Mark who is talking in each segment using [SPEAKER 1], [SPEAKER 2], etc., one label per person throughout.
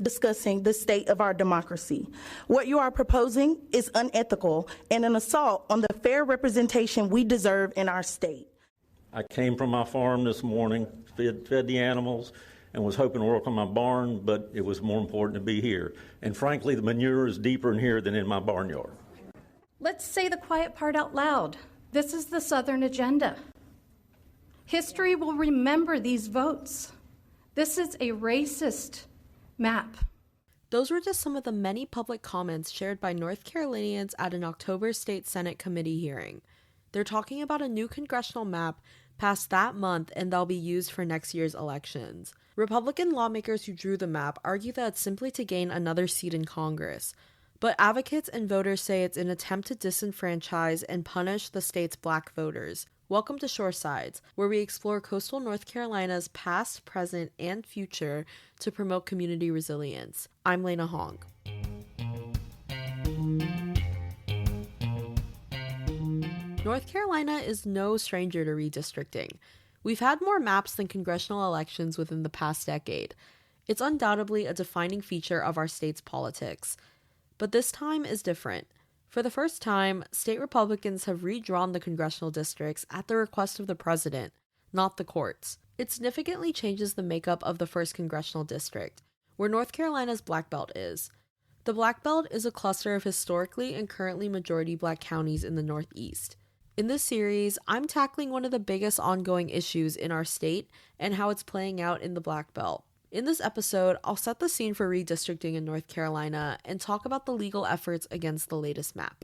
[SPEAKER 1] discussing the state of our democracy. What you are proposing is unethical and an assault on the fair representation we deserve in our state.
[SPEAKER 2] I came from my farm this morning, fed the animals, and was hoping to work on my barn, but it was more important to be here. And frankly, the manure is deeper in here than in my barnyard.
[SPEAKER 3] Let's say the quiet part out loud. This is the Southern agenda. History will remember these votes. This is a racist map.
[SPEAKER 4] Those were just some of the many public comments shared by North Carolinians at an October State Senate committee hearing. They're talking about a new congressional map passed that month and that'll be used for next year's elections. Republican lawmakers who drew the map argue that it's simply to gain another seat in Congress. But advocates and voters say it's an attempt to disenfranchise and punish the state's black voters. Welcome to Shoresides, where we explore coastal North Carolina's past, present, and future to promote community resilience. I'm Lena Hong. North Carolina is no stranger to redistricting. We've had more maps than congressional elections within the past decade. It's undoubtedly a defining feature of our state's politics. But this time is different. For the first time, state Republicans have redrawn the congressional districts at the request of the president, not the courts. It significantly changes the makeup of the 1st Congressional District, where North Carolina's Black Belt is. The Black Belt is a cluster of historically and currently majority black counties in the Northeast. In this series, I'm tackling one of the biggest ongoing issues in our state and how it's playing out in the Black Belt. In this episode, I'll set the scene for redistricting in North Carolina and talk about the legal efforts against the latest map.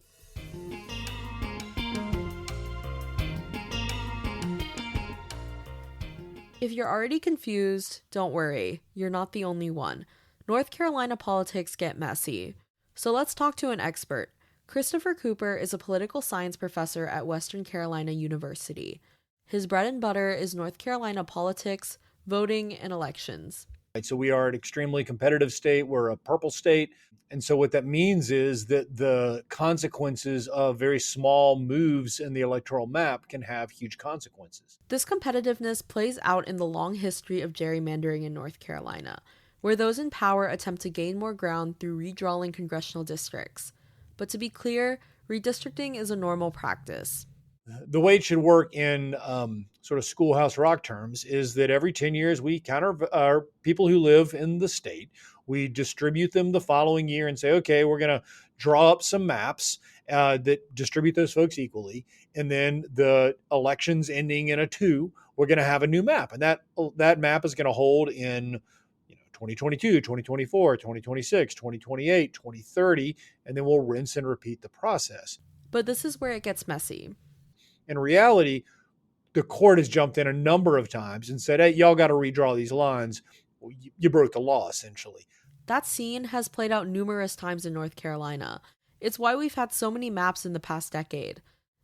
[SPEAKER 4] If you're already confused, don't worry, you're not the only one. North Carolina politics get messy. So let's talk to an expert. Christopher Cooper is a political science professor at Western Carolina University. His bread and butter is North Carolina politics, voting, and elections.
[SPEAKER 5] So we are an extremely competitive state. We're a purple state. And so what that means is that the consequences of very small moves in the electoral map can have huge consequences.
[SPEAKER 4] This competitiveness plays out in the long history of gerrymandering in North Carolina, where those in power attempt to gain more ground through redrawing congressional districts. But to be clear, redistricting is a normal practice.
[SPEAKER 5] The way it should work in sort of schoolhouse rock terms is that every 10 years we count our people who live in the state. We distribute them the following year and say, okay, we're going to draw up some maps that distribute those folks equally. And then the elections ending in a 2, we're going to have a new map. And that map is going to hold in 2022, 2024, 2026, 2028, 2030, and then we'll rinse and repeat the process.
[SPEAKER 4] But this is where it gets messy.
[SPEAKER 5] In reality, the court has jumped in a number of times and said, hey, y'all got to redraw these lines. You broke the law, essentially.
[SPEAKER 4] That scene has played out numerous times in North Carolina. It's why we've had so many maps in the past decade.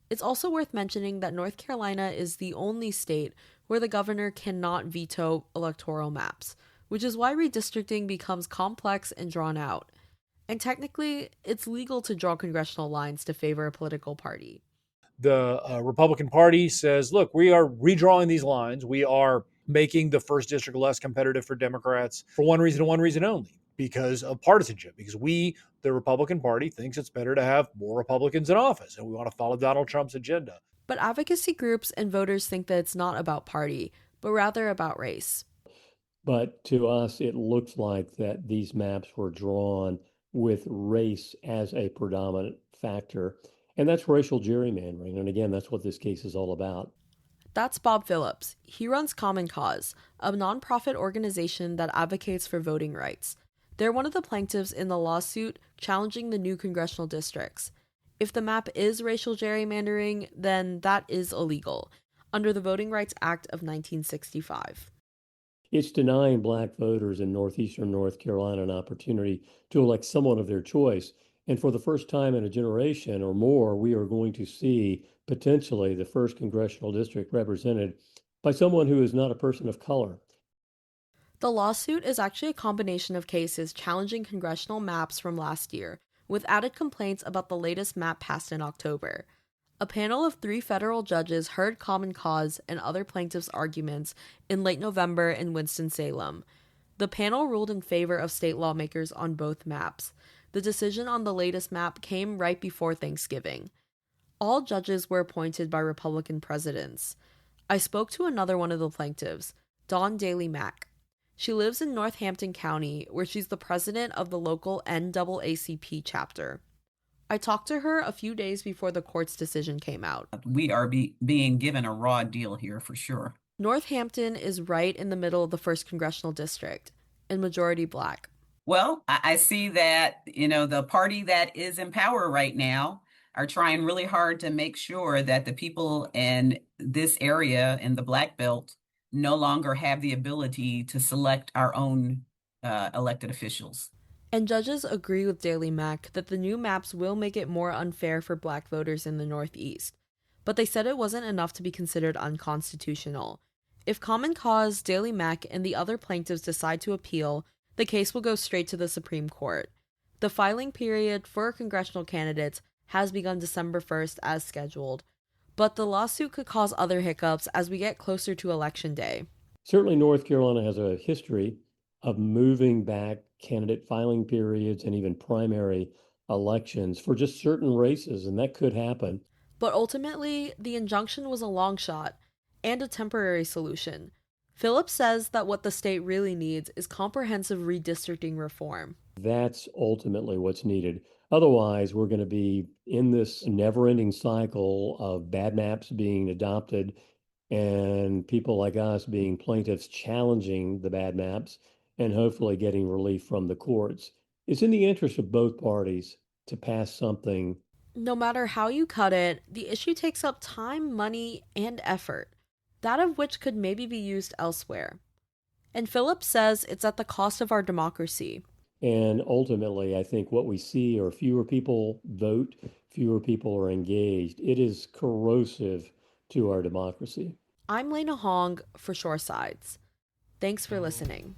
[SPEAKER 4] It's also worth mentioning that North Carolina is the only state where the governor cannot veto electoral maps, which is why redistricting becomes complex and drawn out. And technically, it's legal to draw congressional lines to favor a political party.
[SPEAKER 5] The Republican Party says, look, we are redrawing these lines. We are making the 1st district less competitive for Democrats for one reason and one reason only, because of partisanship, because we, the Republican Party, thinks it's better to have more Republicans in office, and we want to follow Donald Trump's agenda.
[SPEAKER 4] But advocacy groups and voters think that it's not about party, but rather about race.
[SPEAKER 6] But to us, it looks like that these maps were drawn with race as a predominant factor. And that's racial gerrymandering. And again, that's what this case is all about.
[SPEAKER 4] That's Bob Phillips. He runs Common Cause, a nonprofit organization that advocates for voting rights. They're one of the plaintiffs in the lawsuit challenging the new congressional districts. If the map is racial gerrymandering, then that is illegal, under the Voting Rights Act of 1965.
[SPEAKER 6] It's denying black voters in northeastern North Carolina an opportunity to elect someone of their choice. And for the first time in a generation or more, we are going to see potentially the 1st congressional district represented by someone who is not a person of color.
[SPEAKER 4] The lawsuit is actually a combination of cases challenging congressional maps from last year, with added complaints about the latest map passed in October. A panel of 3 federal judges heard Common Cause and other plaintiffs' arguments in late November in Winston-Salem. The panel ruled in favor of state lawmakers on both maps. The decision on the latest map came right before Thanksgiving. All judges were appointed by Republican presidents. I spoke to another one of the plaintiffs, Dawn Daly Mack. She lives in Northampton County, where she's the president of the local NAACP chapter. I talked to her a few days before the court's decision came out.
[SPEAKER 7] We are being given a raw deal here for sure.
[SPEAKER 4] Northampton is right in the middle of the 1st Congressional District, and majority Black.
[SPEAKER 7] Well, I see that, the party that is in power right now are trying really hard to make sure that the people in this area in the Black Belt no longer have the ability to select our own elected officials.
[SPEAKER 4] And judges agree with Daly Mack that the new maps will make it more unfair for Black voters in the Northeast, but they said it wasn't enough to be considered unconstitutional. If Common Cause, Daly Mack, and the other plaintiffs decide to appeal, the case will go straight to the Supreme Court. The filing period for congressional candidates has begun December 1st as scheduled, but the lawsuit could cause other hiccups as we get closer to Election Day.
[SPEAKER 6] Certainly, North Carolina has a history of moving back candidate filing periods and even primary elections for just certain races, and that could happen.
[SPEAKER 4] But ultimately, the injunction was a long shot and a temporary solution. Phillips says that what the state really needs is comprehensive redistricting reform.
[SPEAKER 6] That's ultimately what's needed. Otherwise, we're going to be in this never-ending cycle of bad maps being adopted and people like us being plaintiffs challenging the bad maps and hopefully getting relief from the courts. It's in the interest of both parties to pass something.
[SPEAKER 4] No matter how you cut it, the issue takes up time, money, and effort, that of which could maybe be used elsewhere. And Phillips says it's at the cost of our democracy.
[SPEAKER 6] And ultimately, I think what we see are fewer people vote, fewer people are engaged. It is corrosive to our democracy.
[SPEAKER 4] I'm Lena Hong for Shore Sides. Thanks for listening.